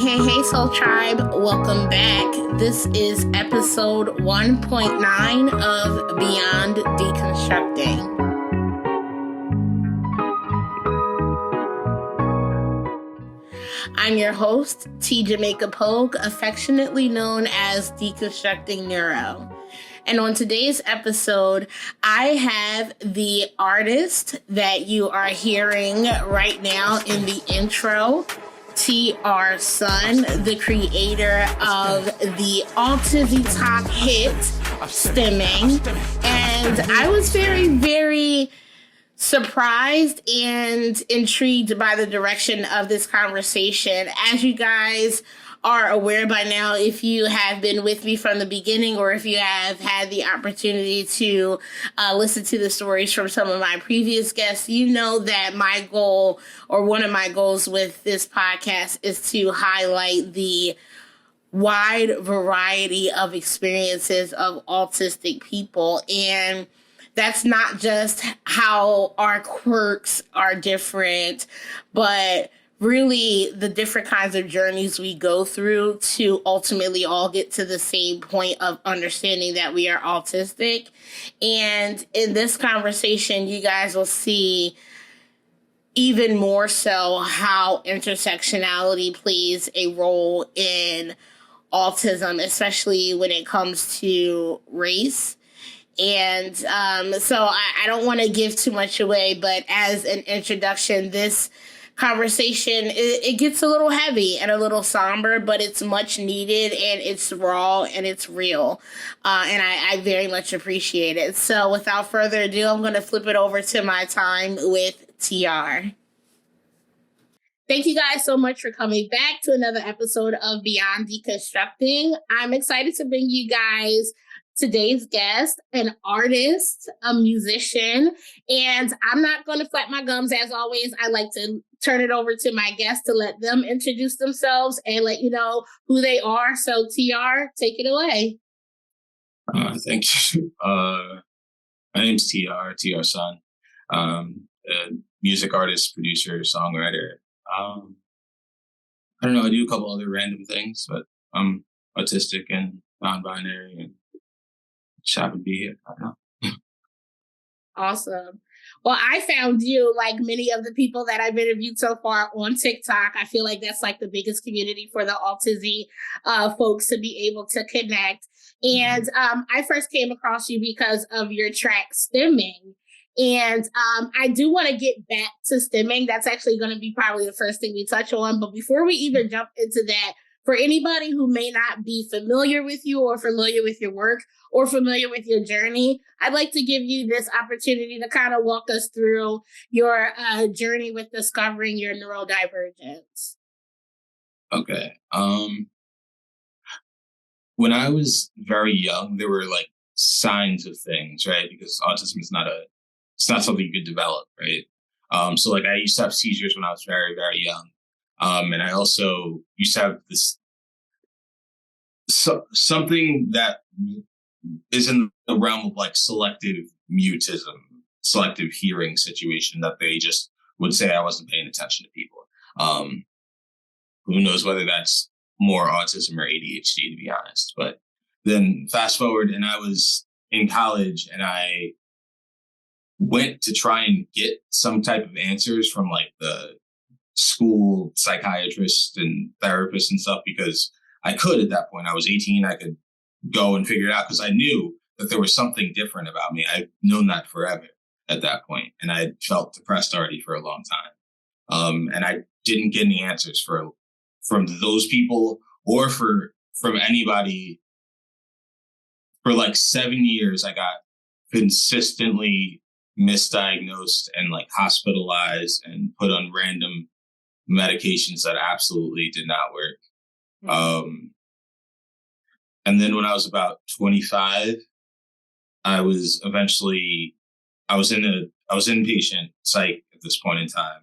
Hey, Soul Tribe. Welcome back. This is episode 1.9 of Beyond Deconstructing. I'm your host, T Jamaica Pogue, affectionately known as Deconstructing Neuro. And on today's episode, I have the artist that you are hearing right now in the intro, T.R. Sun, the creator of the autism hit, Stemming. And I was very, very surprised and intrigued by the direction of this conversation. As you guys are aware by now, if you have been with me from the beginning, or if you have had the opportunity to listen to the stories from some of my previous guests, you know that my goal, or one of my goals with this podcast, is to highlight the wide variety of experiences of autistic people. And that's not just how our quirks are different, but really the different kinds of journeys we go through to ultimately all get to the same point of understanding that we are autistic. And in this conversation, you guys will see even more so how intersectionality plays a role in autism, especially when it comes to race. And so I don't want to give too much away, but as an introduction, this conversation, it gets a little heavy and a little somber, but it's much needed, and it's raw and it's real. And I very much appreciate it. So without further ado, I'm going to flip it over to my time with TR. Thank you guys so much for coming back to another episode of Beyond Deconstructing. I'm excited to bring you guys today's guest, an artist, a musician, and I'm not going to flap my gums. As always, I like to turn it over to my guests to let them introduce themselves and let you know who they are. So TR, take it away. Thank you. My name's TR Sun. A music artist, producer, songwriter. I don't know, I do a couple other random things, but I'm autistic and non-binary, and happen to be here. I don't know. Awesome. Well, I found you, like many of the people that I've interviewed so far, on TikTok. I feel like that's like the biggest community for the autism folks to be able to connect. And I first came across you because of your track Stemming. And I do want to get back to Stemming. That's actually going to be probably the first thing we touch on. But before we even jump into that, for anybody who may not be familiar with you, or familiar with your work, or familiar with your journey, I'd like to give you this opportunity to kind of walk us through your journey with discovering your neurodivergence. Okay. When I was very young, there were like signs of things, right? Because autism is it's not something you could develop, right? So like I used to have seizures when I was very, very young. And I also used to have this something that is in the realm of like selective mutism, selective hearing situation, that they just would say I wasn't paying attention to people. Who knows whether that's more autism or ADHD, to be honest. But then fast forward, and I was in college, and I went to try and get some type of answers from like the school psychiatrist and therapist and stuff, because I could at that point. I was 18. I could go and figure it out because I knew that there was something different about me. I've known that forever at that point, and I felt depressed already for a long time. And I didn't get any answers from those people or from anybody. For like 7 years, I got consistently misdiagnosed and like hospitalized and put on random medications that absolutely did not work. And then when I was about 25, I was inpatient psych at this point in time.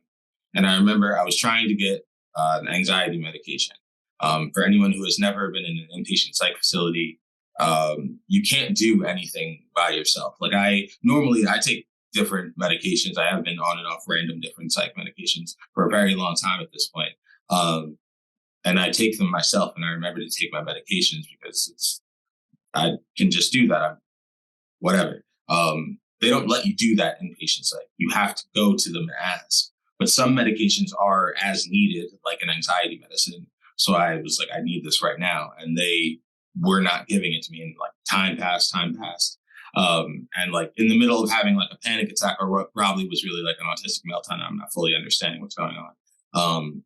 And I remember I was trying to get an anxiety medication. For anyone who has never been in an inpatient psych facility, you can't do anything by yourself. Like I take different medications. I have been on and off random different psych medications for a very long time at this point. and I take them myself, and I remember to take my medications because I can just do that. I'm whatever. They don't let you do that in patient psych. You have to go to them and ask. But some medications are as needed, like an anxiety medicine. So I was like, I need this right now. And they were not giving it to me. And like time passed. And like in the middle of having like a panic attack, or what probably was really like an autistic meltdown, I'm not fully understanding what's going on.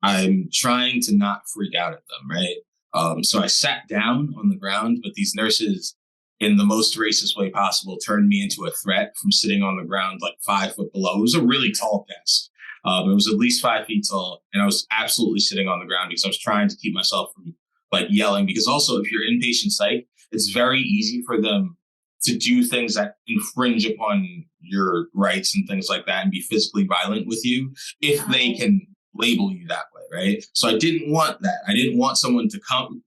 I'm trying to not freak out at them, right? So I sat down on the ground, but these nurses, in the most racist way possible, turned me into a threat from sitting on the ground like 5 foot below. It was a really tall desk. It was at least 5 feet tall, and I was absolutely sitting on the ground because I was trying to keep myself from like yelling. Because also, if you're inpatient psych, it's very easy for them to do things that infringe upon your rights and things like that, and be physically violent with you if they can label you that way, right? So I didn't want that. I didn't want someone to come,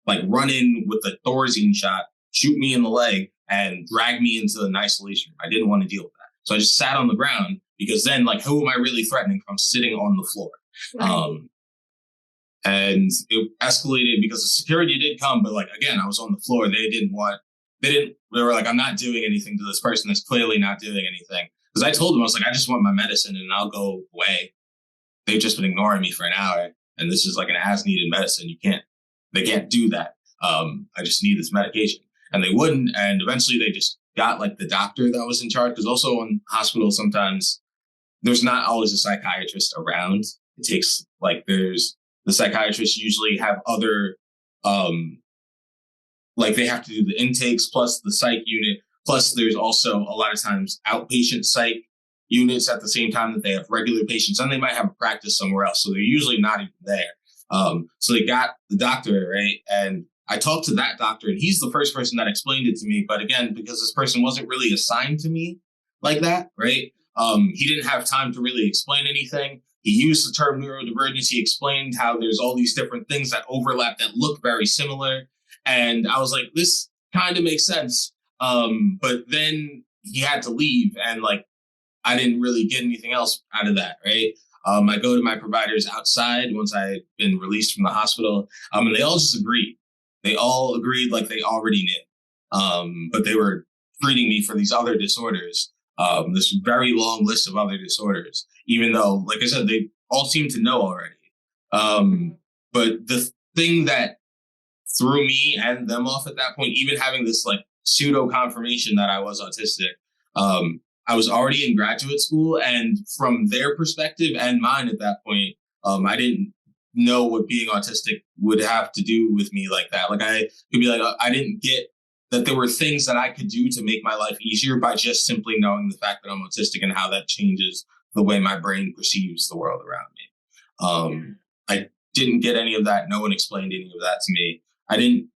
like run in with a Thorazine shot, shoot me in the leg, and drag me into an isolation room. I didn't want to deal with that. So I just sat on the ground, because then, like, who am I really threatening if I'm sitting on the floor? Right. And it escalated because the security did come, but like, again, I was on the floor. They were like, I'm not doing anything to this person that's clearly not doing anything. Because I told them, I was like, I just want my medicine and I'll go away. They've just been ignoring me for an hour, and this is like an as needed medicine. They can't do that. I just need this medication. And they wouldn't. And eventually they just got like the doctor that was in charge. Because also in hospitals, sometimes there's not always a psychiatrist around. It takes like the psychiatrists usually have other, like they have to do the intakes plus the psych unit. Plus there's also a lot of times outpatient psych units at the same time that they have regular patients, and they might have a practice somewhere else. So they're usually not even there. So they got the doctor, right? And I talked to that doctor, and he's the first person that explained it to me. But again, because this person wasn't really assigned to me like that, right? He didn't have time to really explain anything. He used the term neurodivergence. He explained how there's all these different things that overlap that look very similar. And I was like, this kind of makes sense. But then he had to leave, and like, I didn't really get anything else out of that, right? I go to my providers outside once I had been released from the hospital, and they all just agreed. They all agreed like they already knew. But they were treating me for these other disorders, this very long list of other disorders, even though, like I said, they all seemed to know already. But the thing that threw me and them off at that point, even having this like pseudo confirmation that I was autistic, I was already in graduate school, and from their perspective and mine at that point, I didn't know what being autistic would have to do with me like that. Like I could be like, I didn't get that there were things that I could do to make my life easier by just simply knowing the fact that I'm autistic and how that changes the way my brain perceives the world around me. I didn't get any of that. No one explained any of that to me. I didn't.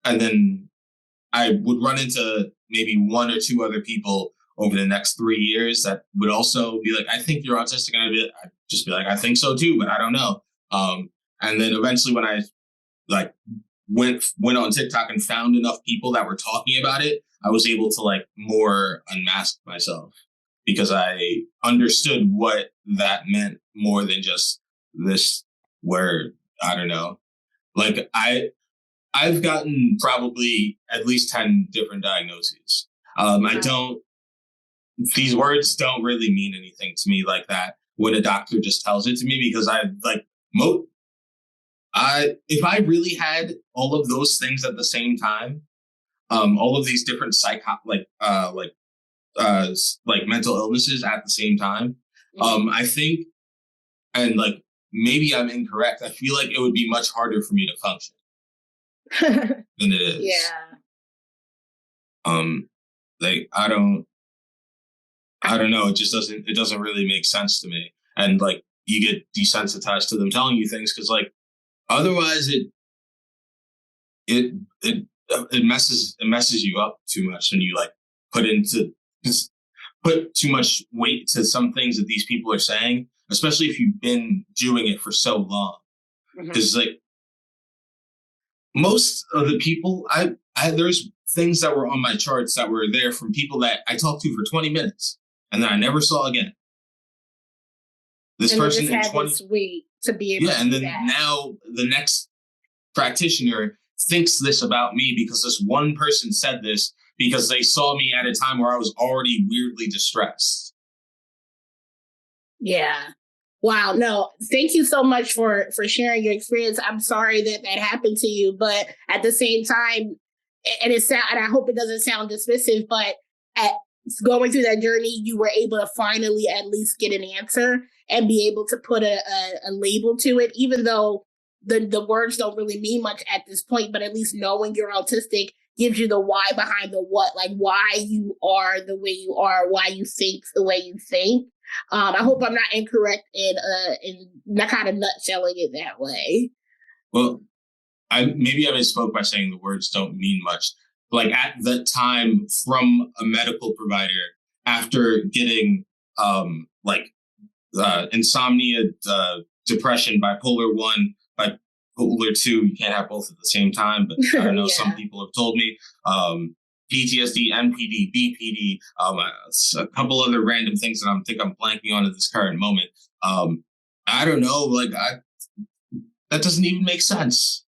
And then I would run into maybe one or two other people over the next 3 years that would also be like, I think you're autistic. And I'd just be like, I think so too, but I don't know. And then eventually when I like went on TikTok and found enough people that were talking about it, I was able to like more unmask myself, because I understood what that meant more than just this word. I don't know. Like I've gotten probably at least 10 different diagnoses. These words don't really mean anything to me like that when a doctor just tells it to me, because if I really had all of those things at the same time, all of these different mental illnesses at the same time, I think, and like maybe I'm incorrect, I feel like it would be much harder for me to function than it is. Yeah. Like I don't know. It doesn't really make sense to me. And like, you get desensitized to them telling you things, because like, otherwise it messes you up too much, and you like put too much weight to some things that these people are saying, especially if you've been doing it for so long. Because like, most of the people there's things that were on my charts that were there from people that I talked to for 20 minutes and then I never saw again. This And they person just in had 20, this week to be able yeah, to and do then that. now the next practitioner thinks this about me because this one person said this because they saw me at a time where I was already weirdly distressed. Yeah. Wow. No, thank you so much for sharing your experience. I'm sorry that that happened to you, but at the same time, and and I hope it doesn't sound dismissive, but at going through that journey, you were able to finally at least get an answer and be able to put a label to it, even though the words don't really mean much at this point, but at least knowing you're autistic gives you the why behind the what, like why you are the way you are, why you think the way you think. I hope I'm not incorrect in not kind of nutshelling it that way. Well, maybe I misspoke by saying the words don't mean much. Like at the time, from a medical provider, after getting insomnia, depression, bipolar 1, bipolar 2, you can't have both at the same time, but I know some people have told me, PTSD, NPD, BPD, a couple other random things that I'm blanking on at this current moment. I don't know, that doesn't even make sense.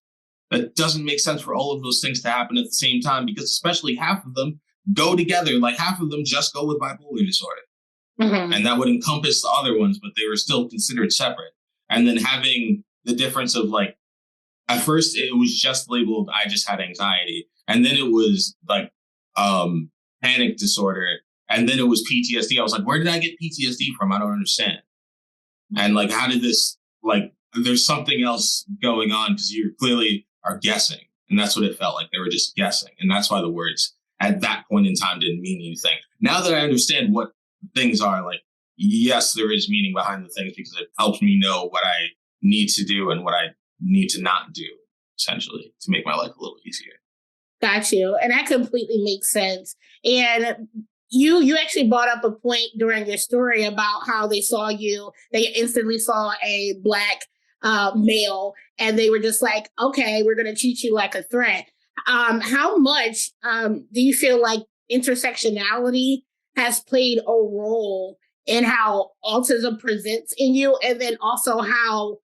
That doesn't make sense for all of those things to happen at the same time, because especially half of them go together. Like half of them just go with bipolar disorder. Mm-hmm. And that would encompass the other ones, but they were still considered separate. And then having the difference of like, at first it was just labeled, I just had anxiety. And then it was like panic disorder. And then it was PTSD. I was like, where did I get PTSD from? I don't understand. And like, how did this, like, there's something else going on because you clearly are guessing. And that's what it felt like. They were just guessing. And that's why the words at that point in time didn't mean anything. Now that I understand what things are, like, yes, there is meaning behind the things because it helps me know what I need to do and what I need to not do, essentially, to make my life a little easier. Got you. And that completely makes sense. And you actually brought up a point during your story about how they instantly saw a Black male, and they were just like, okay, we're going to treat you like a threat. How much do you feel like intersectionality has played a role in how autism presents in you, and then also how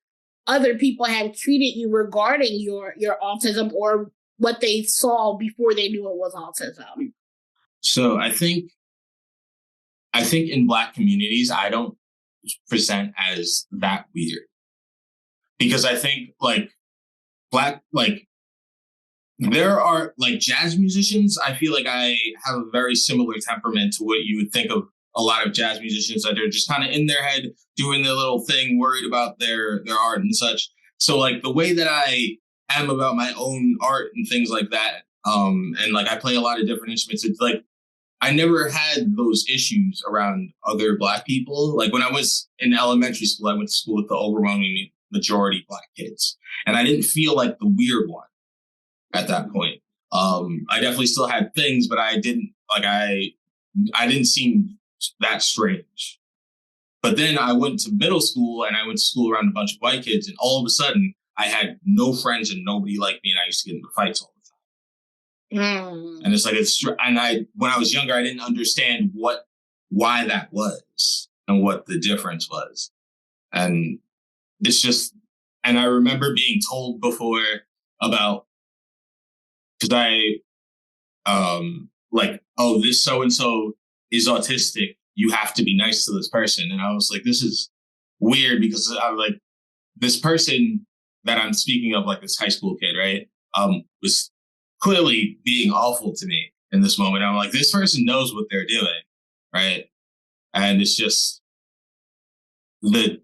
other people have treated you regarding your autism, or what they saw before they knew it was autism? So I think in Black communities, I don't present as that weird, because I think like Black, like there are like jazz musicians. I feel like I have a very similar temperament to what you would think of a lot of jazz musicians, that are just kind of in their head doing their little thing, worried about their art and such. So like the way that I am about my own art and things like that, and like I play a lot of different instruments, it's like I never had those issues around other Black people. Like when I was in elementary school, I went to school with the overwhelming majority Black kids, and I didn't feel like the weird one at that point. I definitely still had things, but I didn't seem that strange. But then I went to middle school, and I went to school around a bunch of white kids, and all of a sudden I had no friends and nobody liked me, and I used to get into fights all the time. And it's like, when I was younger, I didn't understand why that was and what the difference was. And it's just, and I remember being told before about, because like, oh, this so-and-so is autistic, you have to be nice to this person. And I was like, this is weird, because I was like, this person that I'm speaking of, like this high school kid, right, was clearly being awful to me in this moment. I'm like, this person knows what they're doing, right? And it's just the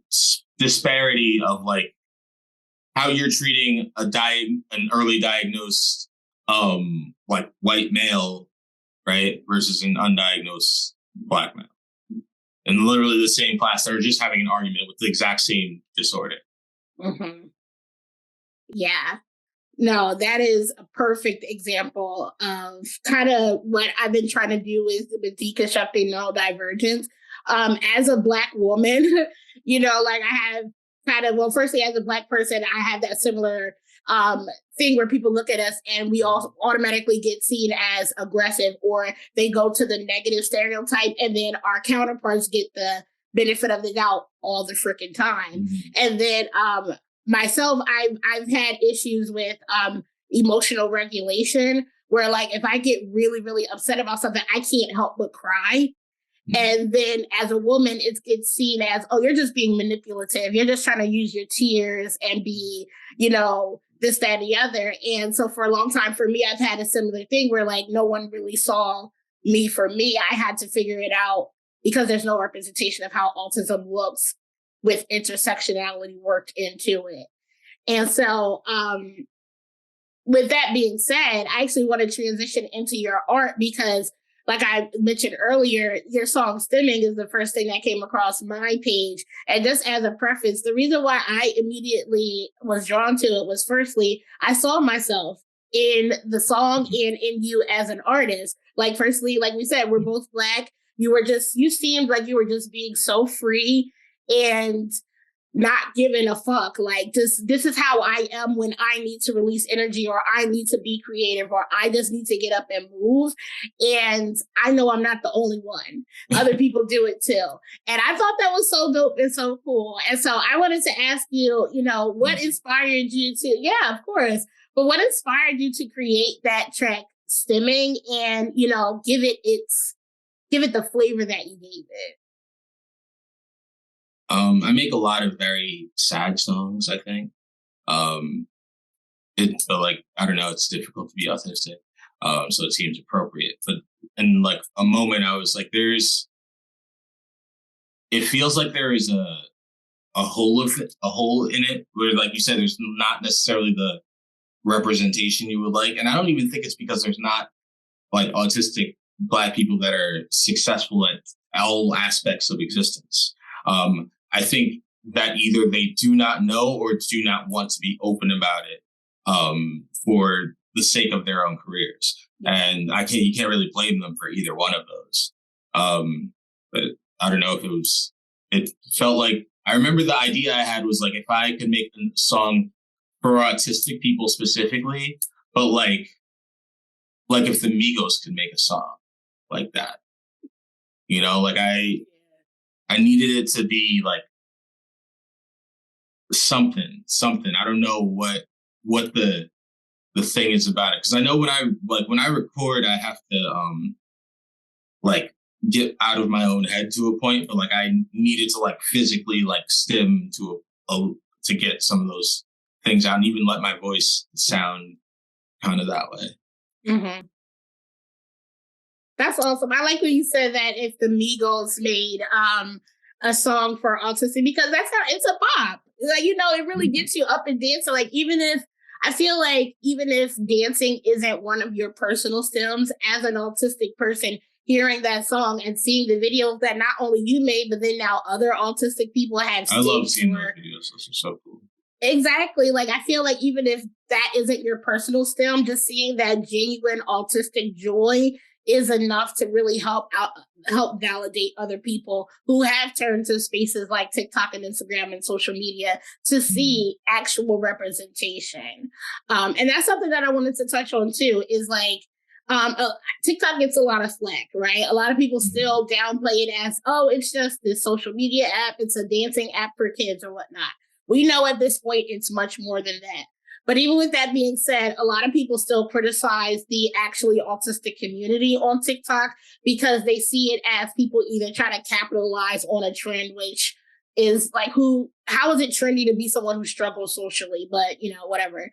disparity of like how you're treating an early diagnosed like white male, right, versus an undiagnosed Black male. And literally the same class, they're just having an argument with the exact same disorder. Mm-hmm. Yeah. No, that is a perfect example of kind of what I've been trying to do with deconstructing neurodivergence. As a Black woman, like I have kind of, well, firstly, as a Black person, I have that similar thing where people look at us and we all automatically get seen as aggressive, or they go to the negative stereotype, and then our counterparts get the benefit of the doubt all the freaking time. And then myself, I've had issues with emotional regulation, where like if I get really, really upset about something, I can't help but cry. And then as a woman, it gets seen as, oh, you're just being manipulative. You're just trying to use your tears and be, you know, this, that, and the other. And so for a long time, for me, I've had a similar thing where like no one really saw me for me. I had to figure it out because there's no representation of how autism looks with intersectionality worked into it. And so with that being said, I actually want to transition into your art because, like I mentioned earlier, your song Stimming is the first thing that came across my page. And just as a preface, the reason why I immediately was drawn to it was, firstly, I saw myself in the song and in you as an artist. Like, firstly, like we said, we're both Black. You seemed like you were just being so free and not giving a fuck. Like, this is how I am when I need to release energy, or I need to be creative, or I just need to get up and move. And I know I'm not the only one. Other people do it too. And I thought that was so dope and so cool. And so I wanted to ask you, you know, what inspired you to, yeah, of course, but what inspired you to create that track Stimming and, you know, give it the flavor that you gave it? I make a lot of very sad songs, I think. But like, I don't know, it's difficult to be autistic. So it seems appropriate. But in like a moment I was like, it feels like there is a hole in it where, like you said, there's not necessarily the representation you would like. And I don't even think it's because there's not like autistic Black people that are successful at all aspects of existence. I think that either they do not know or do not want to be open about it for the sake of their own careers. And you can't really blame them for either one of those. But I don't know if it felt like, I remember the idea I had was like, if I could make a song for autistic people specifically, but like if the Migos could make a song like that, you know, like I needed it to be like something. I don't know what the thing is about it. Cause I know when I record, I have to, like get out of my own head to a point, but like I needed to like physically like stim to get some of those things out and even let my voice sound kind of that way. Mm-hmm. That's awesome. I like when you said that if the Migos made a song for autism, because that's how it's a bop. Like, you know, it really gets you up and dancing. Like, even if dancing isn't one of your personal stems, as an autistic person, hearing that song and seeing the videos that not only you made, but then now other autistic people have. I love seeing those videos. Those are so cool. Exactly. Like, I feel like even if that isn't your personal stem, just seeing that genuine autistic joy is enough to really help validate other people who have turned to spaces like TikTok and Instagram and social media to see actual representation. And that's something that I wanted to touch on too, is like, TikTok gets a lot of flack, right? A lot of people still downplay it as, oh, it's just this social media app. It's a dancing app for kids or whatnot. We know at this point it's much more than that. But even with that being said, a lot of people still criticize the actually autistic community on TikTok because they see it as people either trying to capitalize on a trend, which is like, how is it trendy to be someone who struggles socially? But, you know, whatever.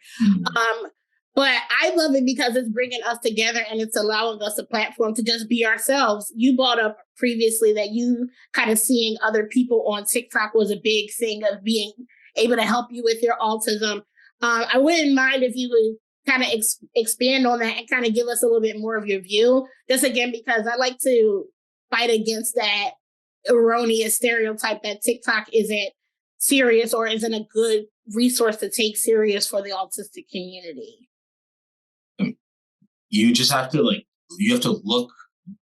But I love it because it's bringing us together and it's allowing us a platform to just be ourselves. You brought up previously that you kind of seeing other people on TikTok was a big thing of being able to help you with your autism. I wouldn't mind if you would kind of expand on that and kind of give us a little bit more of your view. Just again, because I like to fight against that erroneous stereotype that TikTok isn't serious or isn't a good resource to take serious for the autistic community. You just have to look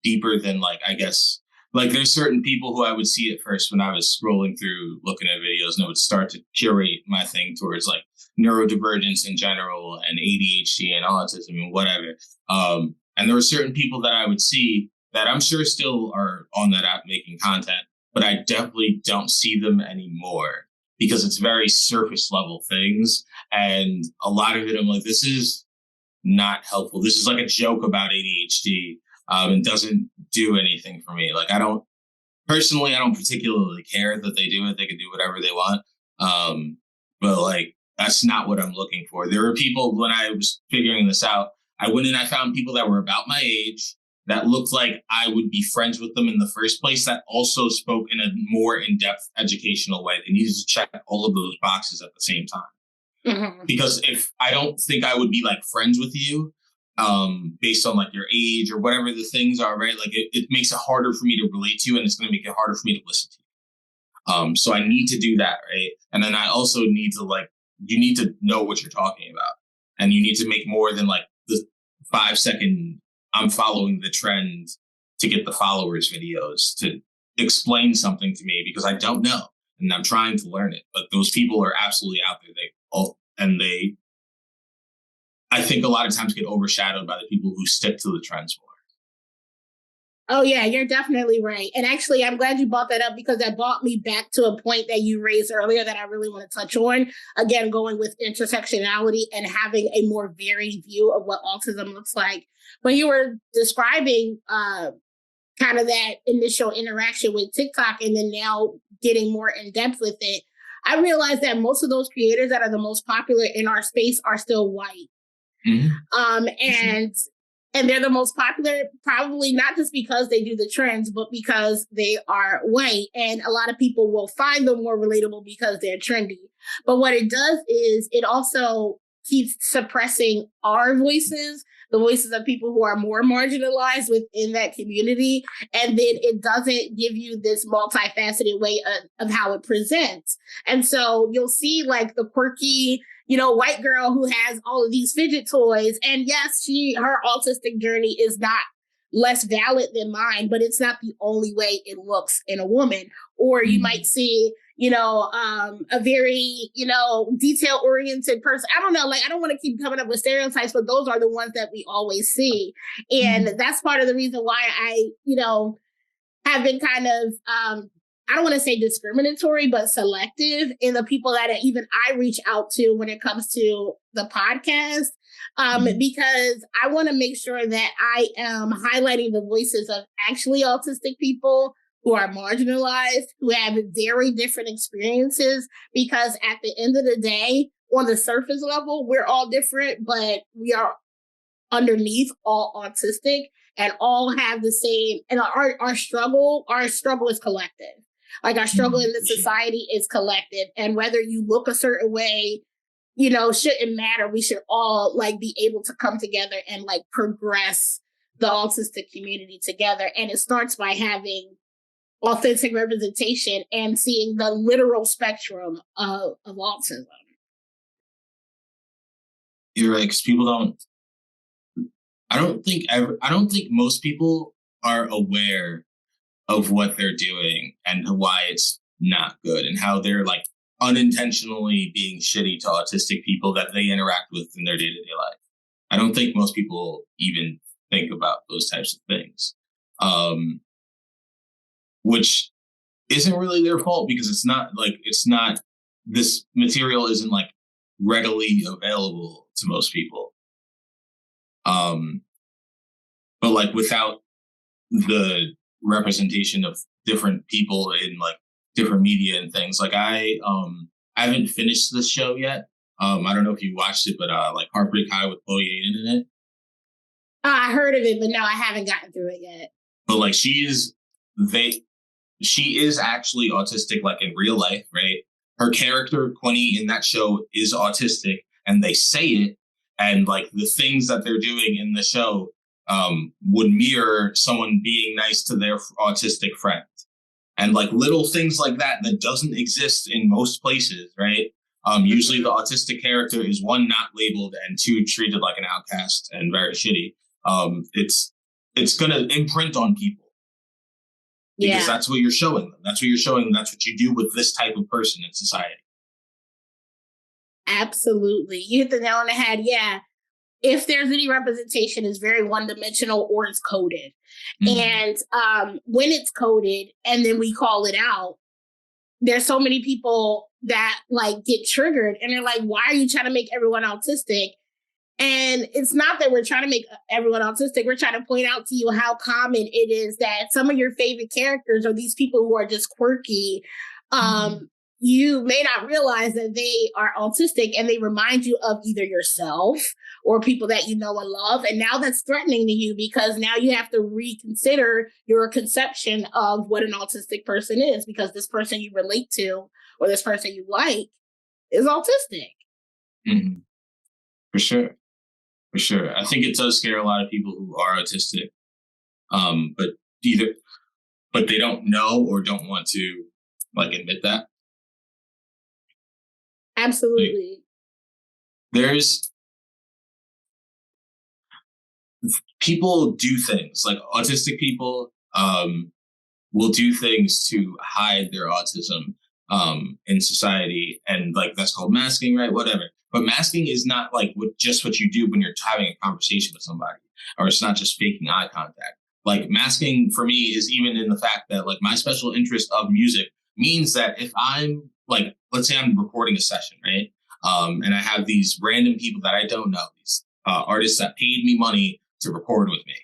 deeper than like, I guess, like there's certain people who I would see at first when I was scrolling through looking at videos, and it would start to curate my thing towards like neurodivergence in general and ADHD and autism and whatever. And there were certain people that I would see that I'm sure still are on that app making content but I definitely don't see them anymore because it's very surface level things. And a lot of it, I'm like, this is not helpful. This is like a joke about ADHD, and doesn't do anything for me. Like, I don't particularly care that they do it. They can do whatever they want. But like, that's not what I'm looking for. There were people, when I was figuring this out, I went and I found people that were about my age that looked like I would be friends with them in the first place, that also spoke in a more in-depth educational way. They needed to check all of those boxes at the same time. Mm-hmm. Because if I don't think I would be like friends with you, based on like your age or whatever the things are, right? Like it makes it harder for me to relate to you, and it's going to make it harder for me to listen to you. So I need to do that, right? And then I also need to you need to know what you're talking about, and you need to make more than like the 5-second I'm following the trend to get the followers videos to explain something to me, because I don't know and I'm trying to learn it. But those people are absolutely out there. They I think a lot of times get overshadowed by the people who stick to the trends more. Oh, yeah, you're definitely right. And actually, I'm glad you brought that up, because that brought me back to a point that you raised earlier that I really want to touch on. Again, going with intersectionality and having a more varied view of what autism looks like. When you were describing kind of that initial interaction with TikTok and then now getting more in depth with it, I realized that most of those creators that are the most popular in our space are still white. Mm-hmm. And they're the most popular, probably not just because they do the trends, but because they are white. And a lot of people will find them more relatable because they're trendy. But what it does is it also keeps suppressing our voices, the voices of people who are more marginalized within that community. And then it doesn't give you this multifaceted way of how it presents. And so you'll see like the quirky, white girl who has all of these fidget toys. And yes, her autistic journey is not less valid than mine, but it's not the only way it looks in a woman. Or you might see, a very, detail-oriented person. I don't know, I don't want to keep coming up with stereotypes, but those are the ones that we always see. And that's part of the reason why I, have been kind of, I don't want to say discriminatory, but selective in the people that even I reach out to when it comes to the podcast, because I want to make sure that I am highlighting the voices of actually autistic people who are marginalized, who have very different experiences, because at the end of the day, on the surface level, we're all different, but we are underneath all autistic and all have the same, and our struggle is collective. Like our struggle in this society is collective. And whether you look a certain way, shouldn't matter. We should all be able to come together and progress the autistic community together. And it starts by having authentic representation and seeing the literal spectrum of autism. You're right, because I don't think most people are aware of what they're doing and why it's not good, and how they're unintentionally being shitty to autistic people that they interact with in their day-to-day life. I don't think most people even think about those types of things, which isn't really their fault, because it's not this material isn't readily available to most people. But without the representation of different people in different media and things, I haven't finished this show yet. I don't know if you watched it, but Heartbreak High with Chloe Aiden in it. I heard of it, but no, I haven't gotten through it yet. But she is actually autistic, in real life, right? Her character Quinny in that show is autistic, and they say it, and the things that they're doing in the show would mirror someone being nice to their autistic friend. And little things like that doesn't exist in most places, right? Usually the autistic character is, one, not labeled, and two, treated like an outcast and very shitty. It's going to imprint on people. Because that's what you're showing them. That's what you're showing them. That's what you do with this type of person in society. Absolutely. You hit the nail on the head. Yeah. if there's any representation, is very one-dimensional or it's coded. And when it's coded and then we call it out, there's so many people that like get triggered and they're like, why are you trying to make everyone autistic? And it's not that we're trying to make everyone autistic. We're trying to point out to you how common it is that some of your favorite characters are these people who are just quirky. You may not realize that they are autistic and they remind you of either yourself or people that you know and love. And now that's threatening to you because now you have to reconsider your conception of what an autistic person is, because this person you relate to or this person you like is autistic. Mm-hmm. For sure. For sure. I think it does scare a lot of people who are autistic, but they don't know or don't want to like admit that. Absolutely. Like, people do things like autistic people will do things to hide their autism in society, and like that's called masking, right? Whatever. But masking is not like just what you do when you're having a conversation with somebody, or it's not just faking eye contact. Like masking for me is even in the fact that like my special interest of music means that if I'm like, let's say I'm recording a session, right? And I have these random people that I don't know, these artists that paid me money to record with me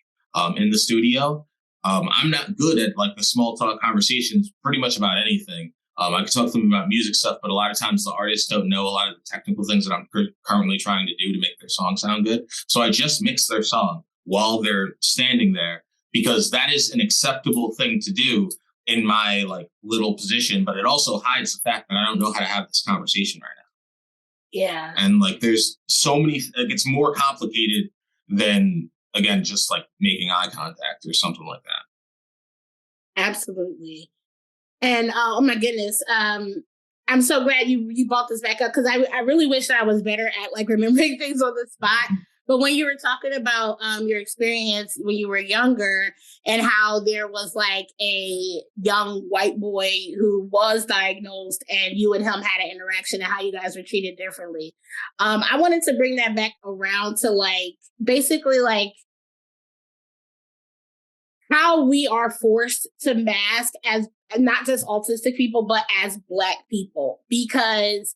in the studio. I'm not good at like the small talk conversations pretty much about anything. I can talk to them about music stuff, but a lot of times the artists don't know a lot of the technical things that I'm currently trying to do to make their song sound good. So I just mix their song while they're standing there, because that is an acceptable thing to do in my like little position, but it also hides the fact that I don't know how to have this conversation right now. Yeah. And like, there's so many, like, it's more complicated than, again, just like making eye contact or something like that. Absolutely. And oh my goodness, I'm so glad you brought this back up, because I really wish that I was better at like remembering things on the spot. But when you were talking about your experience when you were younger and how there was like a young white boy who was diagnosed and you and him had an interaction and how you guys were treated differently, I wanted to bring that back around to like basically like how we are forced to mask as not just autistic people, but as Black people, because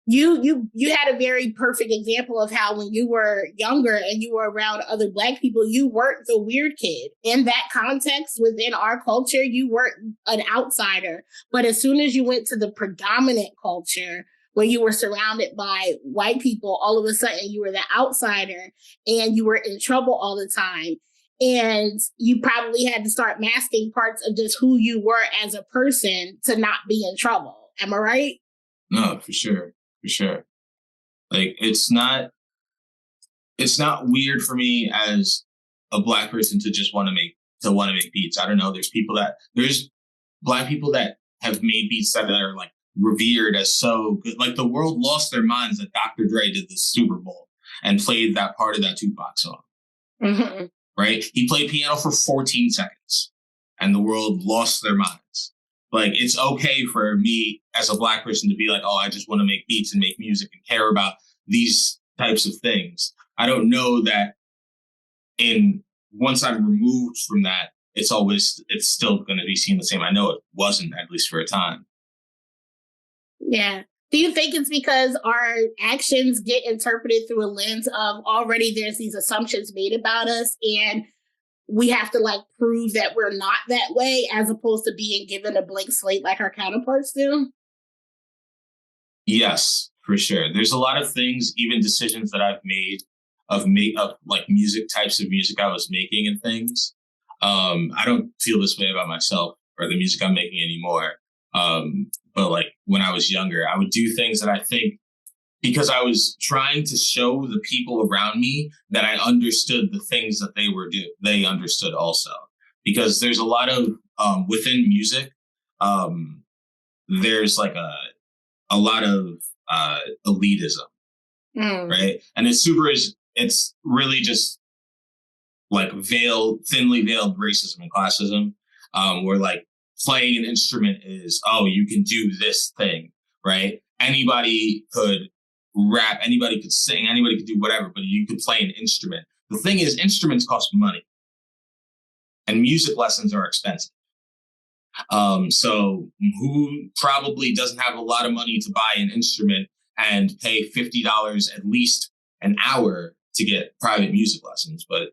you had a very perfect example of how when you were younger and you were around other Black people, you weren't the weird kid. In that context, within our culture, you weren't an outsider. But as soon as you went to the predominant culture, where you were surrounded by white people, all of a sudden you were the outsider and you were in trouble all the time. And you probably had to start masking parts of just who you were as a person to not be in trouble. Am I right? No, for sure. For sure. Like, it's not weird for me as a Black person to just want to make beats. I don't know. There's Black people that have made beats that are like revered as so good. Like, the world lost their minds that Dr. Dre did the Super Bowl and played that part of that Tupac song. Mm-hmm. Right? He played piano for 14 seconds and the world lost their minds. Like, it's okay for me as a Black person to be like, oh, I just want to make beats and make music and care about these types of things. I don't know that once I'm removed from that, it's still going to be seen the same. I know it wasn't, at least for a time. Yeah. Do you think it's because our actions get interpreted through a lens of already there's these assumptions made about us and we have to like prove that we're not that way, as opposed to being given a blank slate like our counterparts do? Yes, for sure. There's a lot of things, even decisions that I've made of like music, types of music I was making and things. I don't feel this way about myself or the music I'm making anymore. But like when I was younger, I would do things that I think, because I was trying to show the people around me that I understood the things that they understood also. Because there's a lot of, within music, there's like a lot of elitism, right? And it's really just like thinly veiled racism and classism, where like playing an instrument is, oh, you can do this thing, right? Anybody could rap, anybody could sing, anybody could do whatever, but you could play an instrument. The thing is, instruments cost money, and music lessons are expensive. So who probably doesn't have a lot of money to buy an instrument and pay $50 at least an hour to get private music lessons? But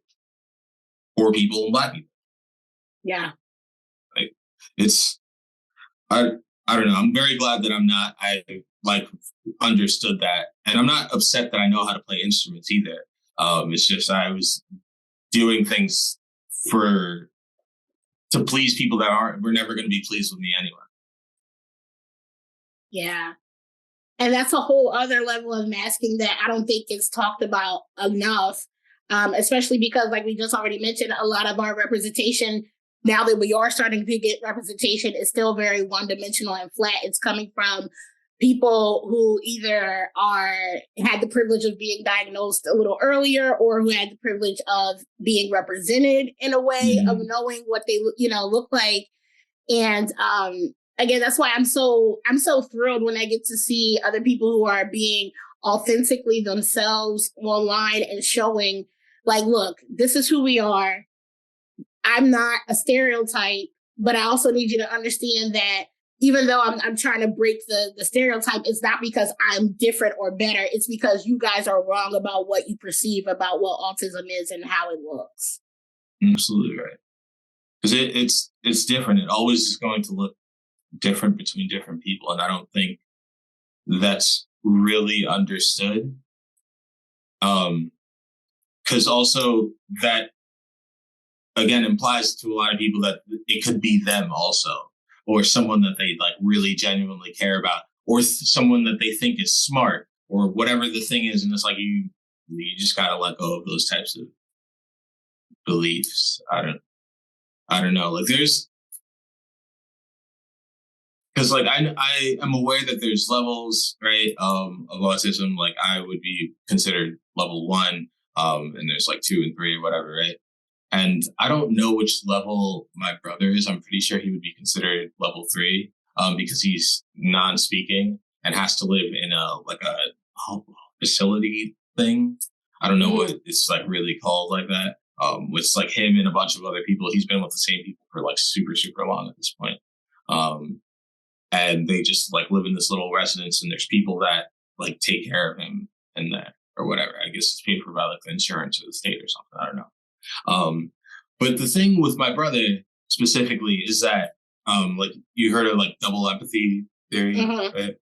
poor people and Black people. Yeah. Like, it's, I don't know. I'm very glad that I understood that. And I'm not upset that I know how to play instruments either. It's just, I was doing things to please people that we're never going to be pleased with me anyway. Yeah. And that's a whole other level of masking that I don't think is talked about enough, especially because, like we just already mentioned, a lot of our representation, now that we are starting to get representation, is still very one-dimensional and flat. It's coming from people who either had the privilege of being diagnosed a little earlier, or who had the privilege of being represented in a way of knowing what they look like. And again, that's why I'm so thrilled when I get to see other people who are being authentically themselves online and showing, like, look, this is who we are. I'm not a stereotype, but I also need you to understand that even though I'm trying to break the stereotype, it's not because I'm different or better. It's because you guys are wrong about what you perceive about what autism is and how it looks. Absolutely right. Because it's different. It always is going to look different between different people. And I don't think that's really understood. Because also that, again, implies to a lot of people that it could be them also, or someone that they like really genuinely care about, or someone that they think is smart, or whatever the thing is. And it's like, you just got to let go of those types of beliefs. I don't know. Like because like I am aware that there's levels, right, of autism. Like I would be considered level 1, and there's like 2 and 3 or whatever, right? And I don't know which level my brother is. I'm pretty sure he would be considered level 3, because he's non-speaking and has to live in a facility thing. I don't know what it's like really called like that. With like him and a bunch of other people. He's been with the same people for like super, super long at this point. And they just like live in this little residence, and there's people that like take care of him and that, or whatever. I guess it's paid for by like the insurance or the state or something. I don't know. But the thing with my brother specifically is that, like you heard of like double empathy theory, right?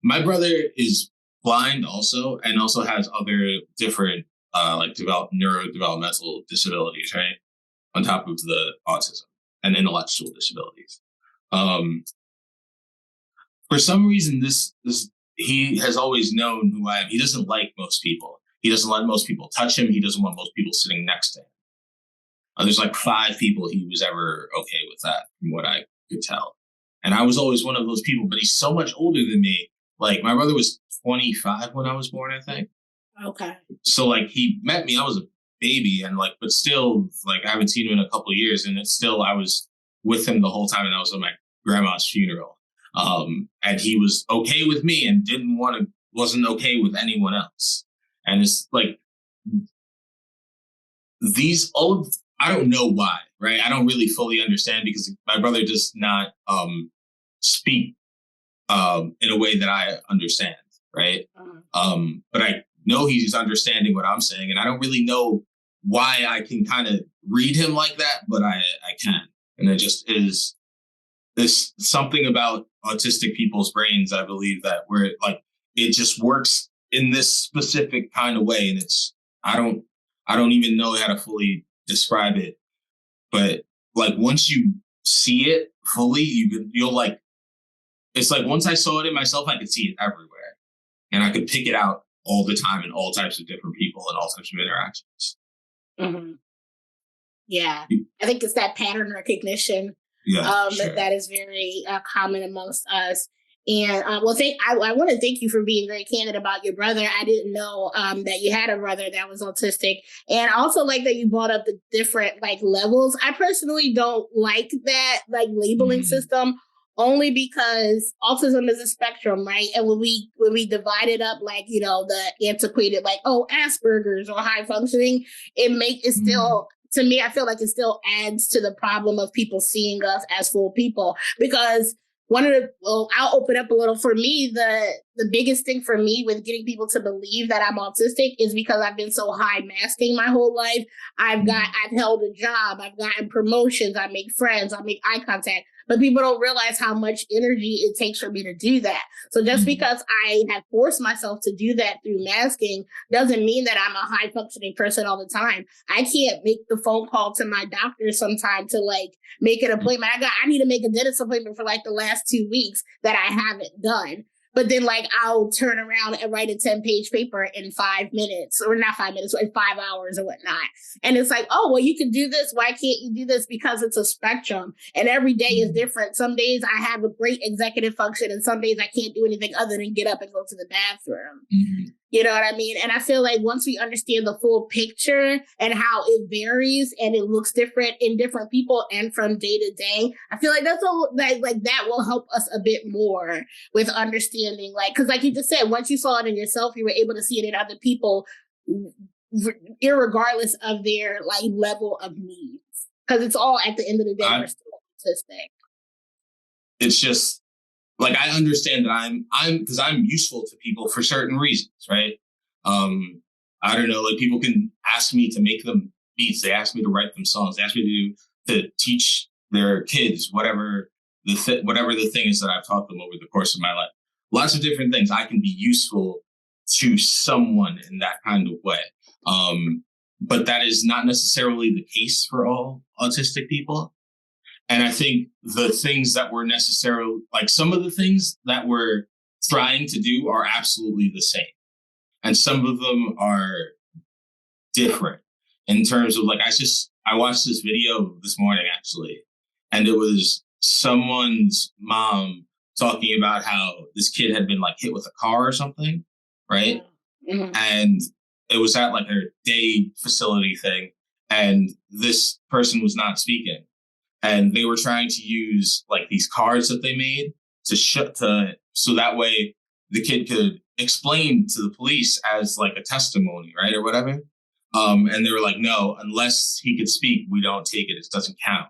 My brother is blind also, and also has other different neurodevelopmental disabilities, right? On top of the autism and intellectual disabilities. For some reason, he has always known who I am. He doesn't like most people. He doesn't let most people touch him. He doesn't want most people sitting next to him. There's like 5 people he was ever okay with that, from what I could tell. And I was always one of those people, but he's so much older than me. Like my brother was 25 when I was born, I think. Okay. So like he met me, I was a baby, and like, but still, like I haven't seen him in a couple of years, and it's still, I was with him the whole time, and I was at my grandma's funeral. And he was okay with me and wasn't okay with anyone else. And it's like I don't know why, right? I don't really fully understand, because my brother does not speak in a way that I understand, right? But I know he's understanding what I'm saying, and I don't really know why I can kind of read him like that, but I can. And it just is this something about autistic people's brains, I believe, that where it just works in this specific kind of way. And I don't even know how to fully describe it, but like once you see it fully, you'll like, it's like once I saw it in myself, I could see it everywhere, and I could pick it out all the time in all types of different people and all types of interactions. Mm-hmm. Yeah, I think it's that pattern recognition. Yeah, sure. That is very common amongst us. And I want to thank you for being very candid about your brother. I didn't know that you had a brother that was autistic, and also like that you brought up the different like levels. I personally don't like that like labeling system, only because autism is a spectrum, right? And when we divide it up, like, you know, the antiquated, like, oh, Asperger's or high functioning, it still, to me, I feel like it still adds to the problem of people seeing us as full people. Because I'll open up a little. For me, the biggest thing for me with getting people to believe that I'm autistic is because I've been so high masking my whole life. I've held a job, I've gotten promotions, I make friends, I make eye contact, but people don't realize how much energy it takes for me to do that. So just because I have forced myself to do that through masking doesn't mean that I'm a high functioning person all the time. I can't make the phone call to my doctor sometime to like make an appointment. I need to make a dentist appointment for like the last 2 weeks that I haven't done. But then, like, I'll turn around and write a 10-page paper in 5 minutes, or not 5 minutes, in 5 hours or whatnot. And it's like, oh, well, you can do this. Why can't you do this? Because it's a spectrum. And every day is different. Some days I have a great executive function, and some days I can't do anything other than get up and go to the bathroom. You know what I mean? And I feel like once we understand the full picture and how it varies and it looks different in different people and from day to day, I feel like that will help us a bit more with understanding, like, because like you just said, once you saw it in yourself, you were able to see it in other people, irregardless of their like level of needs. Because it's all, at the end of the day, we're still autistic. It's just, like, I understand that I'm useful to people for certain reasons, right? I don't know, like, people can ask me to make them beats. They ask me to write them songs. They ask me to teach their kids whatever the thing is that I've taught them over the course of my life. Lots of different things. I can be useful to someone in that kind of way. But that is not necessarily the case for all autistic people. And I think the things that we're necessarily, like, some of the things that we're trying to do are absolutely the same. And some of them are different in terms of, like, I watched this video this morning, actually, and it was someone's mom talking about how this kid had been, like, hit with a car or something, right? And it was at, like, a day facility thing, and this person was not speaking. And they were trying to use, like, these cards that they made so that way the kid could explain to the police as, like, a testimony, right, or whatever. And they were like, no, unless he could speak, we don't take it. It doesn't count.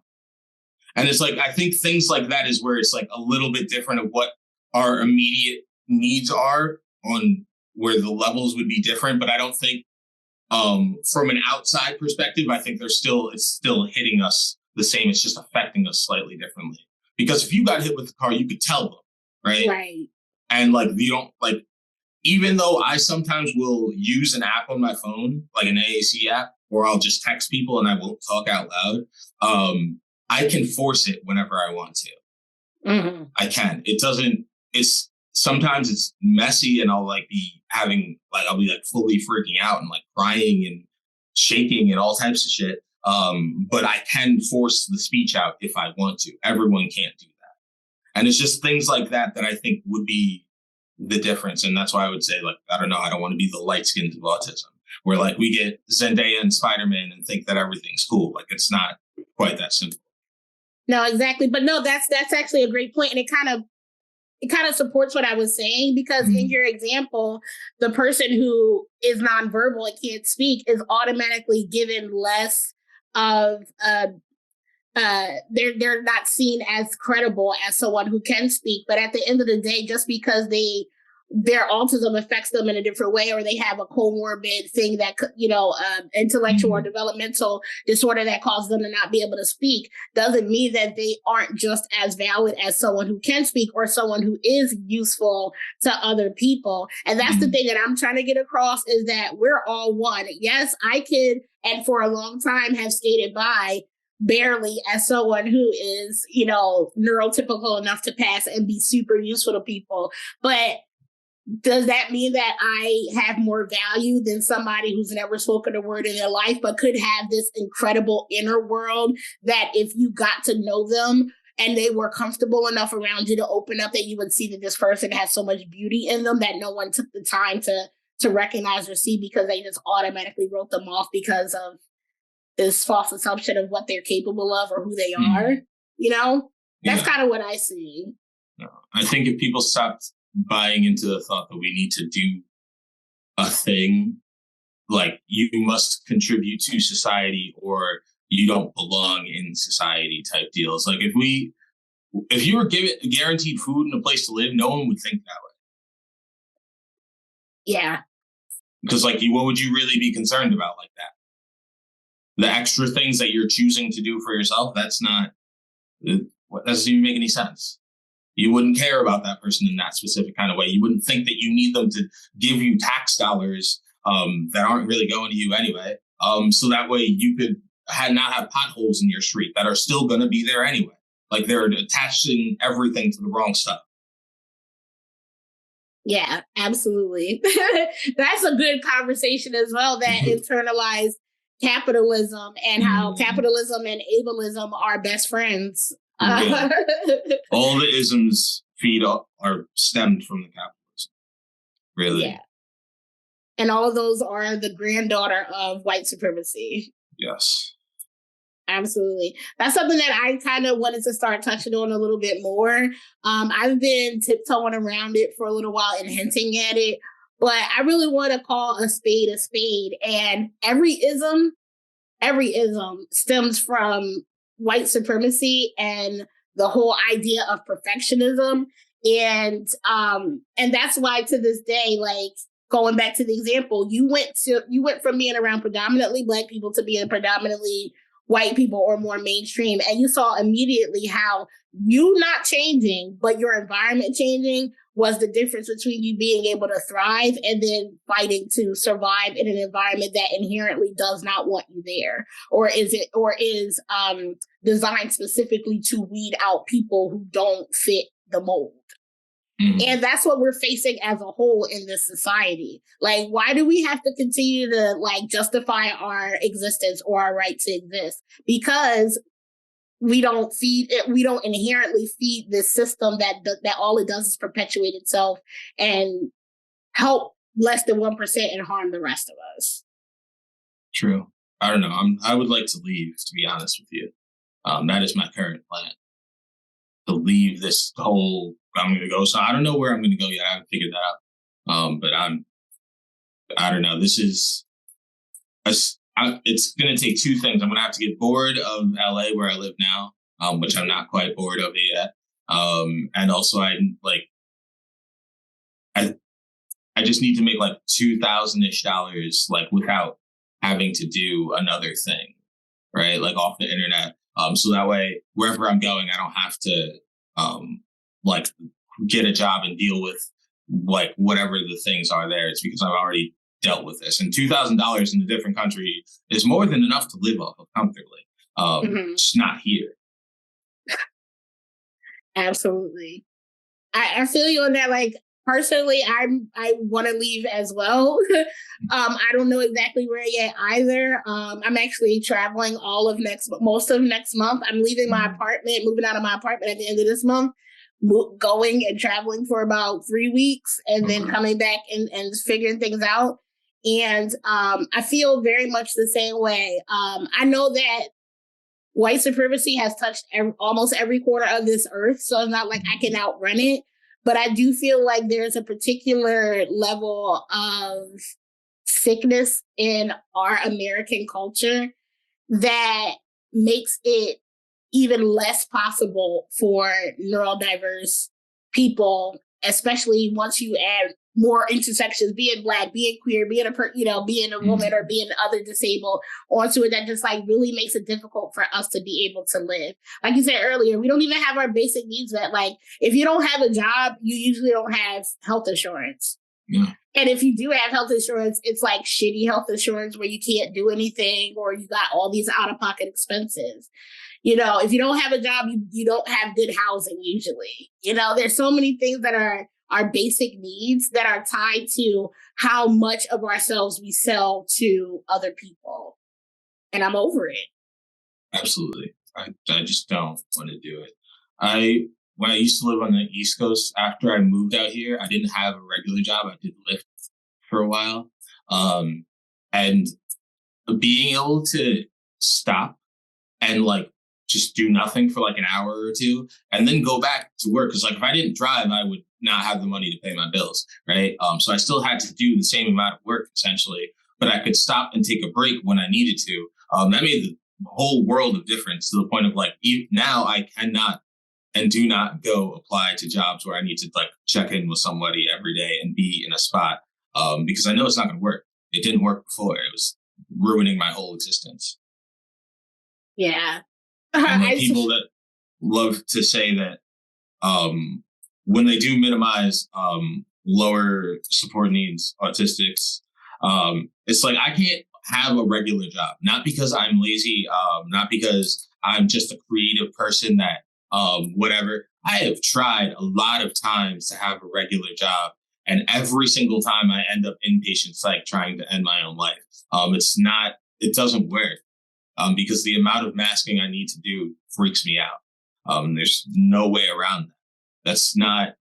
And it's like, I think things like that is where it's like a little bit different of what our immediate needs are, on where the levels would be different. But I don't think, from an outside perspective, I think it's still hitting us the same. It's just affecting us slightly differently. Because if you got hit with the car, you could tell them, right? Right. And, like, you don't, like, even though I sometimes will use an app on my phone, like an AAC app, or I'll just text people and I won't talk out loud, I can force it whenever I want to. I can. Sometimes it's messy, and I'll, like, I'll be like fully freaking out and, like, crying and shaking and all types of shit. But I can force the speech out if I want to. Everyone can't do that. And it's just things like that I think would be the difference. And that's why I would say, like, I don't know, I don't want to be the light skins of autism, where, like, we get Zendaya and Spider-Man and think that everything's cool. Like, it's not quite that simple. No, exactly. But no, that's actually a great point. And it kind of supports what I was saying, because in your example, the person who is nonverbal and can't speak is automatically given less of they're not seen as credible as someone who can speak. But at the end of the day, just because their autism affects them in a different way, or they have a comorbid thing that, intellectual or developmental disorder that causes them to not be able to speak, doesn't mean that they aren't just as valid as someone who can speak or someone who is useful to other people. And that's the thing that I'm trying to get across, is that we're all one. Yes, I could, and for a long time have skated by barely as someone who is, neurotypical enough to pass and be super useful to people. But does that mean that I have more value than somebody who's never spoken a word in their life, but could have this incredible inner world that if you got to know them and they were comfortable enough around you to open up, that you would see that this person has so much beauty in them that no one took the time to recognize or see, because they just automatically wrote them off because of this false assumption of what they're capable of or who they are, That's Yeah. kind of what I see. No. I think if people stopped buying into the thought that we need to do a thing, like you must contribute to society or you don't belong in society type deals. Like if you were given guaranteed food and a place to live, no one would think that way. Yeah. Because like what would you really be concerned about like that? The extra things that you're choosing to do for yourself, that doesn't even make any sense. You wouldn't care about that person in that specific kind of way. You wouldn't think that you need them to give you tax dollars that aren't really going to you anyway. So that way you could not have potholes in your street that are still going to be there anyway. Like they're attaching everything to the wrong stuff. Yeah, absolutely. That's a good conversation as well, that internalized capitalism and how capitalism and ableism are best friends. Yeah. All the isms are stemmed from the capitalism. Really. Yeah. And all of those are the granddaughter of white supremacy. Yes. Absolutely. That's something that I kind of wanted to start touching on a little bit more. I've been tiptoeing around it for a little while and hinting at it, but I really want to call a spade a spade. And every ism stems from white supremacy and the whole idea of perfectionism. And that's why to this day, like going back to the example, you went from being around predominantly Black people to being predominantly white people or more mainstream. And you saw immediately how you not changing, but your environment changing was the difference between you being able to thrive and then fighting to survive in an environment that inherently does not want you there, or is designed specifically to weed out people who don't fit the mold. And that's what we're facing as a whole in this society. Like, why do we have to continue to like justify our existence or our right to exist? Because we don't inherently feed this system that all it does is perpetuate itself and help less than 1% and harm the rest of us. True. I don't know. I would like to leave, to be honest with you. That is my current plan. To leave this whole, I'm going to go. So I don't know where I'm going to go yet. I haven't figured that out. But I don't know. This is, it's going to take two things. I'm going to have to get bored of LA where I live now, which I'm not quite bored of it yet. And also I just need to make like $2,000-ish, like without having to do another thing, right? Like off the internet. So that way, wherever I'm going, I don't have to like get a job and deal with like whatever the things are there. It's because I've already dealt with this. And $2,000 in a different country is more than enough to live off of comfortably. It's not here. Absolutely. I feel you on that. Like, personally, I want to leave as well. I don't know exactly where yet either. I'm actually traveling most of next month. I'm leaving my apartment, moving out of my apartment at the end of this month, going and traveling for about 3 weeks, and then coming back and figuring things out. And I feel very much the same way. I know that white supremacy has touched almost every corner of this earth, so it's not like I can outrun it. But I do feel like there's a particular level of sickness in our American culture that makes it even less possible for neurodiverse people, especially once you add more intersections, being Black, being queer, being being a woman or being other disabled onto it, that just like really makes it difficult for us to be able to live. Like you said earlier, we don't even have our basic needs met. Like if you don't have a job, you usually don't have health insurance. Yeah. And if you do have health insurance, it's like shitty health insurance where you can't do anything or you got all these out-of-pocket expenses. If you don't have a job, you don't have good housing usually. There's so many things that are our basic needs that are tied to how much of ourselves we sell to other people. And I'm over it. Absolutely. I just don't want to do it. When I used to live on the East Coast, after I moved out here, I didn't have a regular job. I did Lyft for a while. And being able to stop and like just do nothing for like an hour or two and then go back to work. Cause like if I didn't drive, I would not have the money to pay my bills. Right. So I still had to do the same amount of work essentially, but I could stop and take a break when I needed to. That made the whole world of difference to the point of like, now I cannot and do not go apply to jobs where I need to like check in with somebody every day and be in a spot because I know it's not going to work. It didn't work before. It was ruining my whole existence. Yeah. And like people that love to say that when they do minimize lower support needs, autistics, it's like I can't have a regular job, not because I'm lazy, not because I'm just a creative person that whatever. I have tried a lot of times to have a regular job, and every single time I end up inpatient psych trying to end my own life. It doesn't work because the amount of masking I need to do freaks me out. There's no way around that. That's not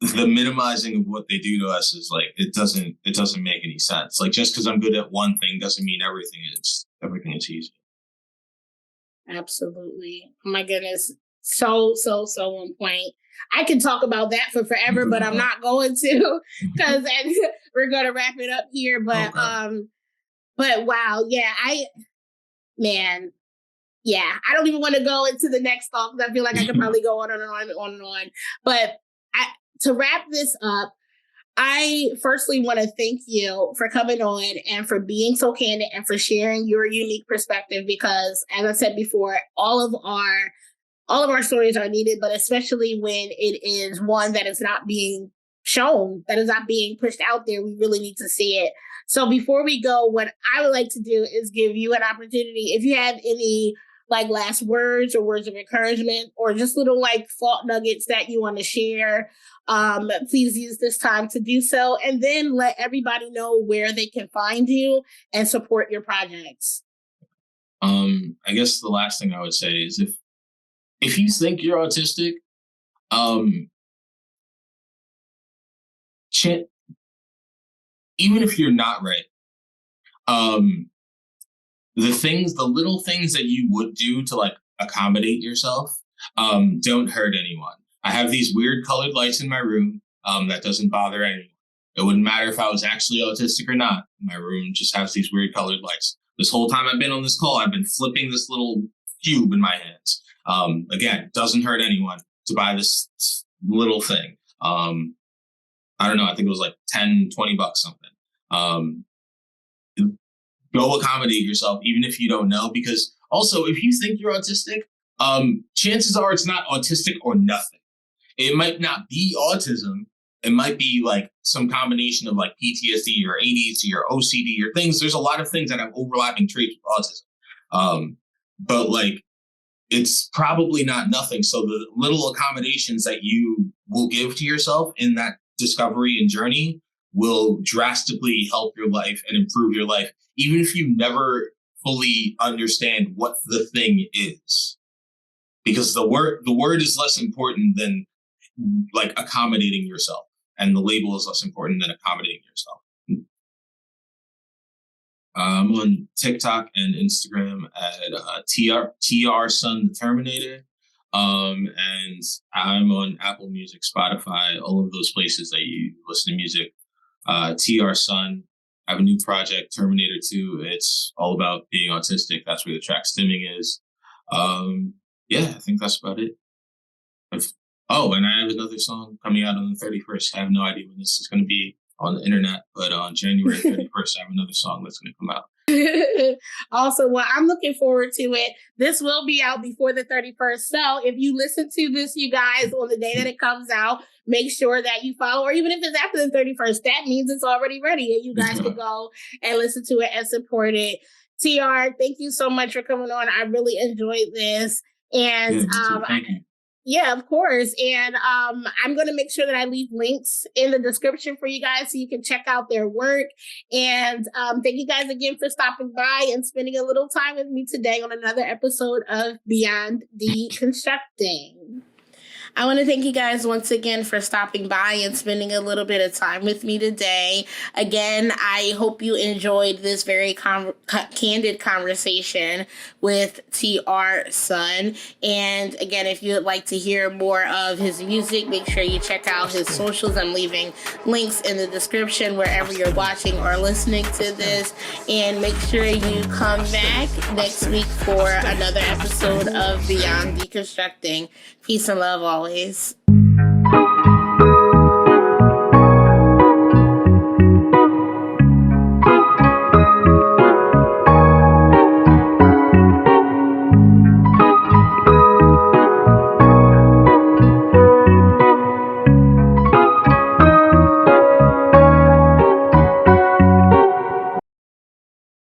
the minimizing of what they do to us is like, it doesn't make any sense. Like just because I'm good at one thing doesn't mean everything is easy. Absolutely. Oh my goodness. So on point. I can talk about that for forever, but I'm not going to because we're going to wrap it up here. But, okay. But wow. Yeah. I don't even want to go into the next thought because I feel like I could probably go on and on and on and on. But to wrap this up, I firstly want to thank you for coming on and for being so candid and for sharing your unique perspective because, as I said before, all of our stories are needed, but especially when it is one that is not being shown, that is not being pushed out there, we really need to see it. So before we go, what I would like to do is give you an opportunity. If you have any like last words or words of encouragement or just little like thought nuggets that you want to share, please use this time to do so. And then let everybody know where they can find you and support your projects. I guess the last thing I would say is if you think you're autistic, even if you're not right, the little things that you would do to like accommodate yourself, don't hurt anyone. I have these weird colored lights in my room, that doesn't bother anyone. It wouldn't matter if I was actually autistic or not. My room just has these weird colored lights. This whole time I've been on this call, I've been flipping this little cube in my hands. Again, doesn't hurt anyone to buy this little thing. I don't know. I think it was like $10, $20 something. Go accommodate yourself, even if you don't know, because also if you think you're autistic, chances are it's not autistic or nothing. It might not be autism. It might be like some combination of like PTSD or ADHD or OCD or things. There's a lot of things that have overlapping traits with autism. But like, it's probably not nothing. So the little accommodations that you will give to yourself in that discovery and journey will drastically help your life and improve your life, even if you never fully understand what the thing is. Because the word is less important than like accommodating yourself, and the label is less important than accommodating yourself. I'm on TikTok and Instagram at TR Son the Terminator. And I'm on Apple Music, Spotify, all of those places that you listen to music. TR Son. I have a new project, Terminator 2. It's all about being autistic. That's where the track Stimming is. I think that's about it. And I have another song coming out on the 31st. I have no idea when this is going to be on the internet, but on January 31st, I have another song that's going to come out. Awesome. Well, I'm looking forward to it. This will be out before the 31st. So if you listen to this, you guys, on the day that it comes out, make sure that you follow, or even if it's after the 31st, that means it's already ready and you guys can go and listen to it and support it. TR, thank you so much for coming on. I really enjoyed this. And thank you. Yeah, of course. And I'm going to make sure that I leave links in the description for you guys so you can check out their work. And thank you guys again for stopping by and spending a little time with me today on another episode of Beyond Deconstructing. I want to thank you guys once again for stopping by and spending a little bit of time with me today. Again, I hope you enjoyed this very candid conversation with TR Sun. And again, if you would like to hear more of his music, make sure you check out his socials. I'm leaving links in the description wherever you're watching or listening to this. And make sure you come back next week for another episode of Beyond Deconstructing. Peace and love always.